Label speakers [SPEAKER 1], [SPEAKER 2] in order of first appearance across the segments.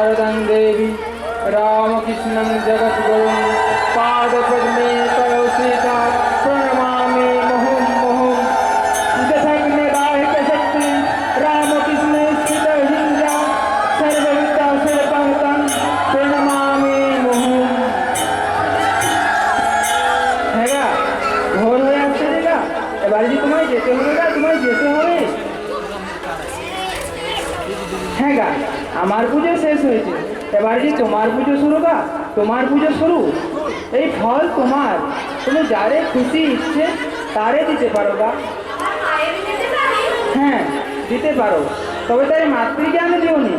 [SPEAKER 1] शारदं देवी रामकृष्णं जगद्गुरुं पादपद्मे तव सीता प्रणमामि मुहुर्मुहुः जथाग्निदाहितशक्ति रामकृष्णे स्थितहिंसा सर्वविद्या सर्वहतं प्रणमामि मुहुः। হ্যাঁ ভোর হয়ে আসছে না, এবারে যে তোমায় যেতে হবে না, তোমায় যেতে হবে। হ্যাঁ গা, আমার পুজো শেষ হয়েছে, এবার যে তোমার পুজো শুরু গা, তোমার পুজো শুরু। এই ফল তোমার, তুমি যারে খুশি ইচ্ছে তারে দিতে পারো গা। হ্যাঁ দিতে পারো, তবে তারে মাতৃজ্ঞানে দিও নি,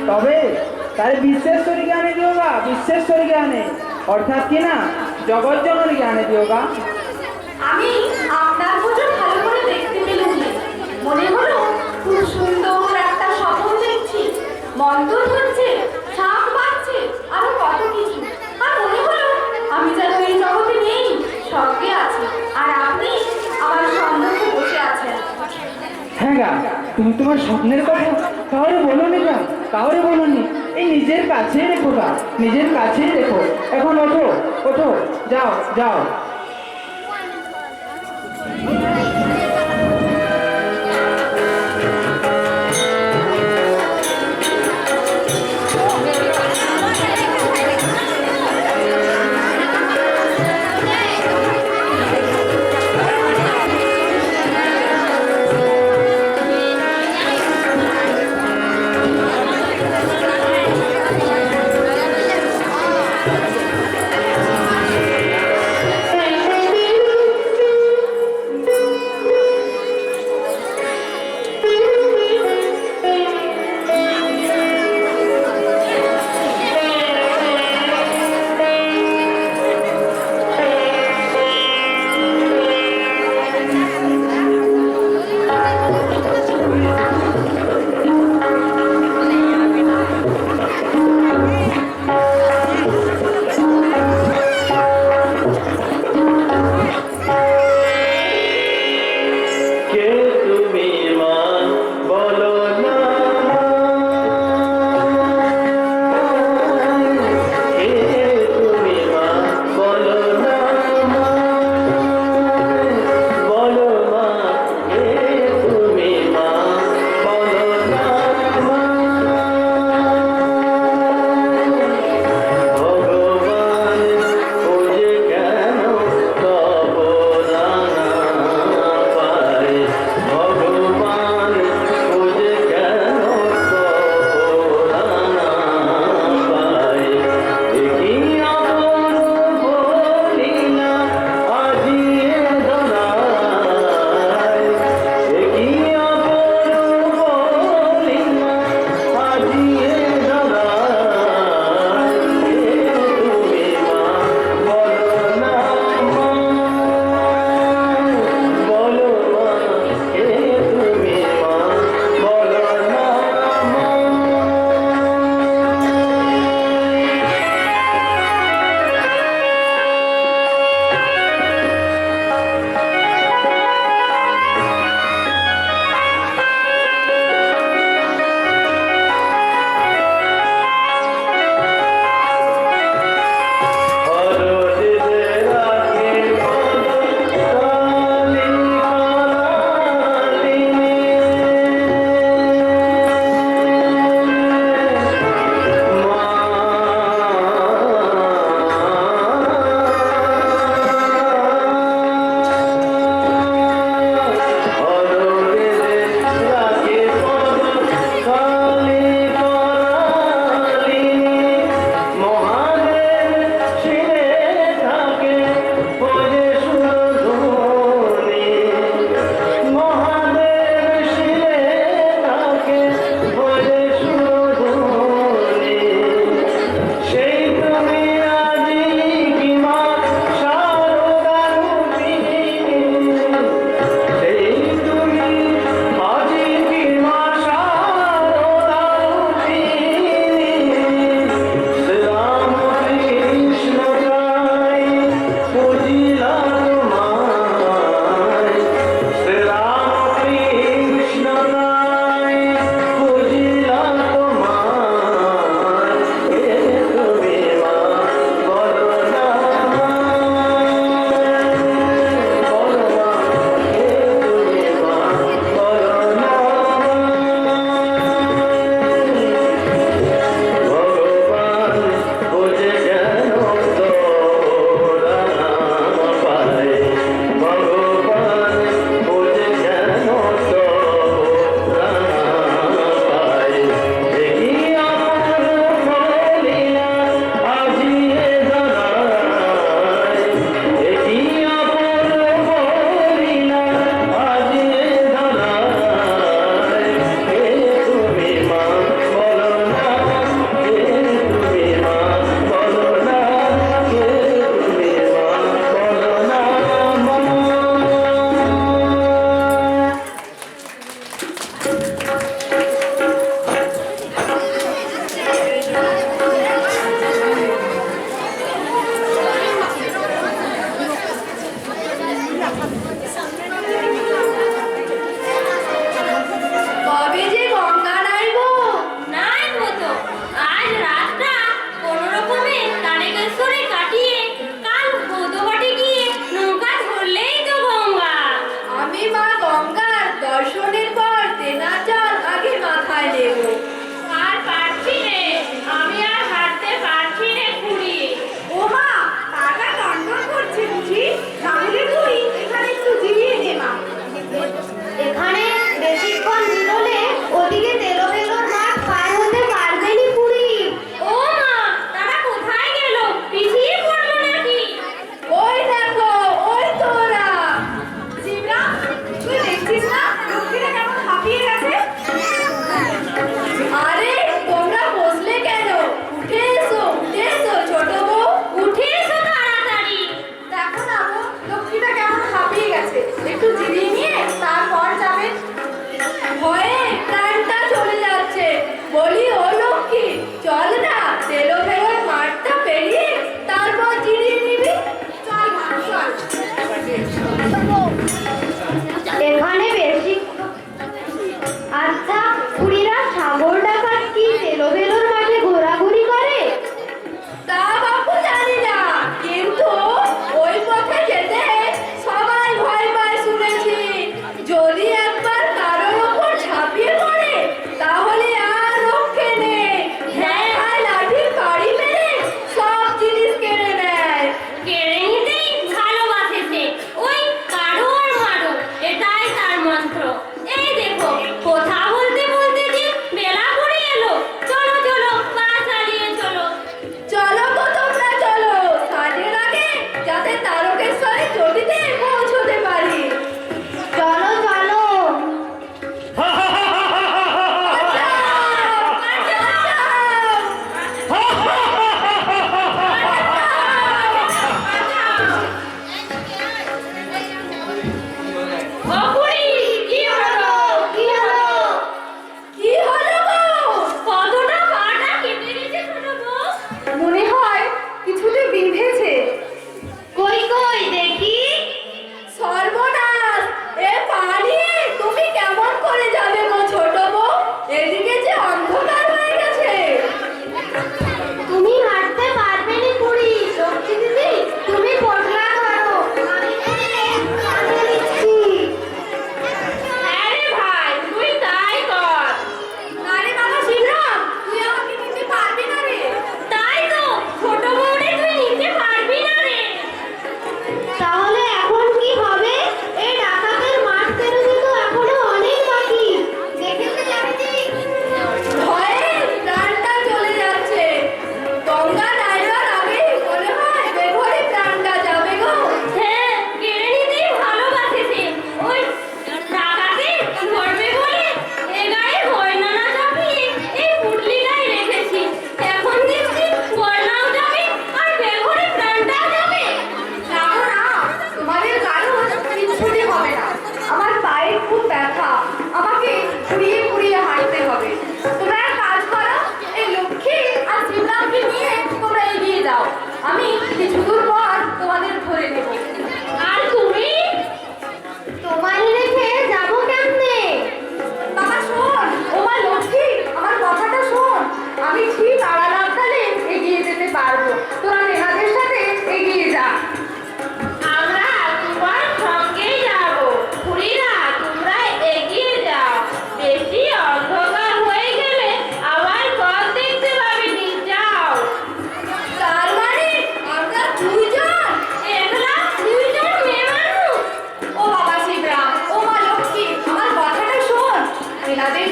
[SPEAKER 1] তবে তারে বিশ্বেশ্বরী জ্ঞানে দিও গা, বিশ্বেশ্বরী জ্ঞানে, অর্থাৎ কি না জগৎ জননী জ্ঞানে দিও গা।
[SPEAKER 2] আমি আপনার পুজো ভালো করে দেখতে পেলাম, মনে হলো খুব সুন্দর একটা স্বপ্ন দেখছি, মন্ত্র হচ্ছে, শাক বাজছে, আরো কত কিছু। আর মনে হলো আমি যেন এই জগতে নেই, স্বর্গে আছি, আর আপনি আমার সম্মুখে বসে আছেন।
[SPEAKER 1] হ্যাঁ গা, তুমি তোমার স্বপ্নের কথা কাউরে বলো নি গা, কাউরে বলো নি, এই নিজের কাছেই রেখো গা, নিজের কাছেই রেখো। এখন ওঠো ওঠো, যাও যাও।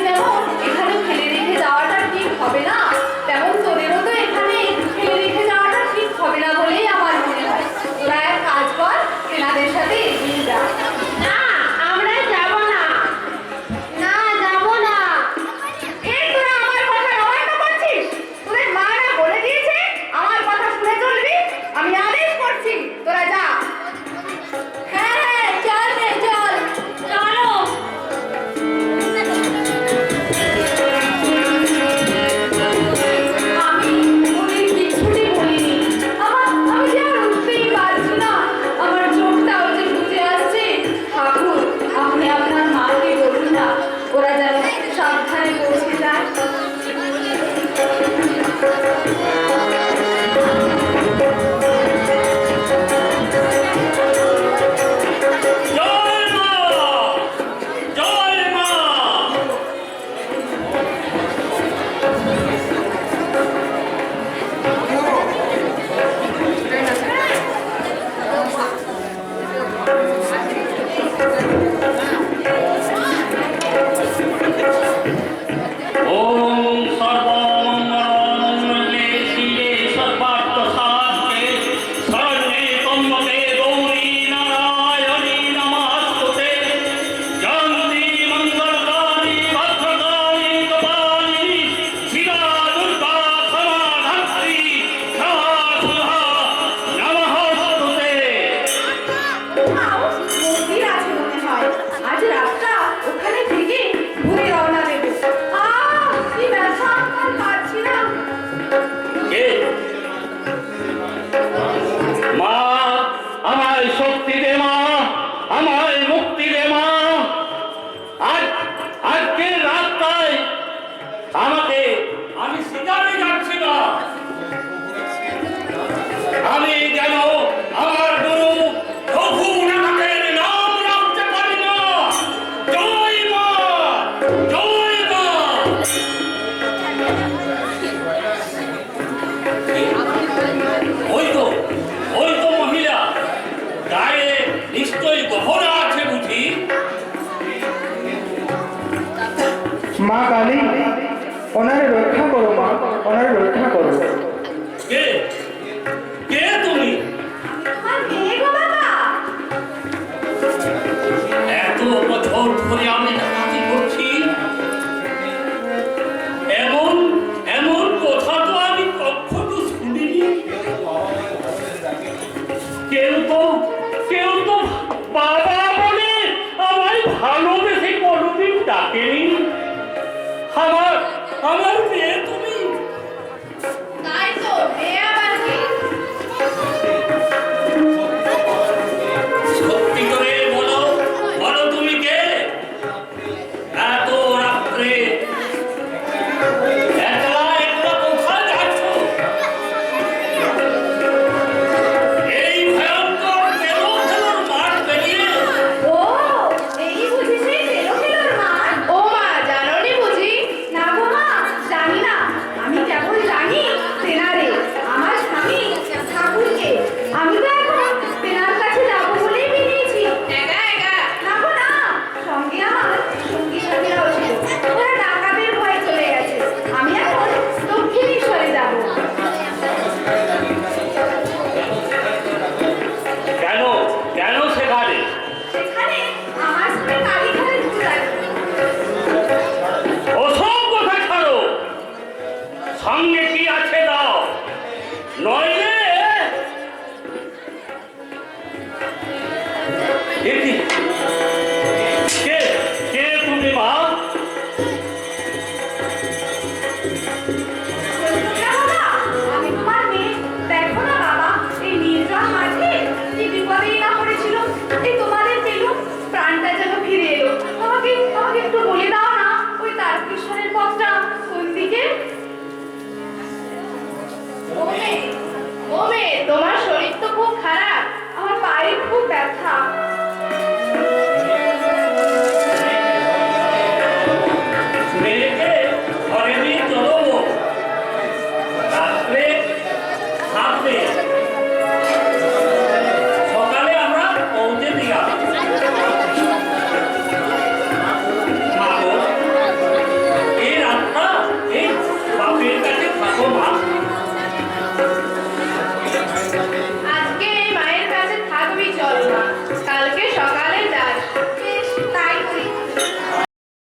[SPEAKER 2] যেমন এখানে ফেলে রেখে যাওয়াটা ঠিক হবে না, তেমন তোদেরও তো এখানে ফেলে রেখে যাওয়াটা ঠিক হবে না বলেই আমার মনে হয়। তোরা এক কাজ কর, তেনাদের সাথে এগিয়ে যা।
[SPEAKER 3] না, আমরা যাব না। না, যাব না।
[SPEAKER 2] এই তোরা আমার কথা অমান্য করছিস? তোদের মা না বলে দিয়েছে আমার কথা শুনে চলবি? আমি আদেশ করছি, তোরা যা। হ্যাঁ হ্যাঁ, চল রে চল, চলো। আমি ওদের কিছুটি বলিনি। আমি যে আর উঠতেই পারছি না, আমার চোখটাও যে বুঝে আসছে। ঠাকুর, আপনি আপনার মাকে বলুন না, ওরা যেন সাবধানে পৌঁছে যায়।
[SPEAKER 4] জয় মা! জয় মা! ওম সর্বমঙ্গলমঙ্গলে শিবে সর্বার্থসাধকে শরণ্যে ত্র্যম্বকে গৌরী নারায়ণী নমস্তুতে জয়ন্তি মঙ্গলকারী ভদ্রকালী কপালিনী শিবা দুর্গা ক্ষমা ধাত্রী সদা নমস্তুতে।
[SPEAKER 2] মন্দির আছে মনে হয়, আজ রাতটা ওখানে থেকে ঘুরে রওনা দেবো। কি ব্যথা, আর পারছি না।
[SPEAKER 4] কে? মা, আমায় শক্তি দে মা, আমায় মুক্তি দে মা। আজকে রাতটায় আমি শিকারে যাচ্ছি না। আমি যেন আমার গুরু রঘুনাথের নাম রাখতে পারি না। জয় মা! জয় মা! ওই তো মহিলা, গায়ে নিশ্চয়ই গহনা আছে বুঝি।
[SPEAKER 1] মা কালী, ওনারে রক্ষা করো মা, ওনারে রক্ষা করো।
[SPEAKER 4] কে? কে তুমি?
[SPEAKER 2] আমার মেয়ে গো বাবা।
[SPEAKER 4] এত বছর ধরে আমি ডাকাতি করছি, এমন এমন কথা তো আমি কখনো শুনিনি। কেউ তো বাবা বলে আমায় ভালোবেসে কোনোদিন ডাকেনি। আমার মেয়ে তুমি।
[SPEAKER 2] তাই তো, মেয়ে আবার কি?
[SPEAKER 4] সত্যি করে বলো, বলো তুমি কে? এত রাত্রে একলা একলা কোথায় যাচ্ছ? এই ভয়ঙ্কর তেলো-খেলোর মাঠ পেরিয়ে?
[SPEAKER 2] ও, এই বুঝি সেই তেলো-খেলোর মাঠ? ও মা, জানোনি বুঝি? না গো মা, জানি না। আমি কেবল জানি তেনারে, আমার স্বামী ঠাকুরকে। আমি তো এখন তেনার কাছে যাবো বলেই বেরিয়েছি। একা একা? না গো না, সঙ্গে আমার সঙ্গী সাথীরাও ছিল। ওরা ডাকাতের ভয়ে চলে গেছে। আমি এখন দক্ষিণেশ্বরে যাবো।
[SPEAKER 4] কেন কেন সেখানে?
[SPEAKER 2] সেখানে আমার স্বামী কালীঘরে ঢুকে যাবে।
[SPEAKER 4] ওসব কথা ছাড়ো, সঙ্গে কি আছে দাও, নইলে দেখি। কে তুমি মা?
[SPEAKER 2] না বাবা, আমি তোমার মেয়ে। দেখো না বাবা, এই নির্জন মাঠে কি বিপদেই না পড়েছিল। এই তোমাদের পেলুম, প্রাণটা যেন ফিরে এলো। আমাকে একটু বলে দাও না, ওই তারকেশ্বরের পথটা কোন দিকে? ও মেয়ে, তোমার শরীর তো খুব খারাপ, আমার পায়ে খুব ব্যথা।
[SPEAKER 4] মেয়েকে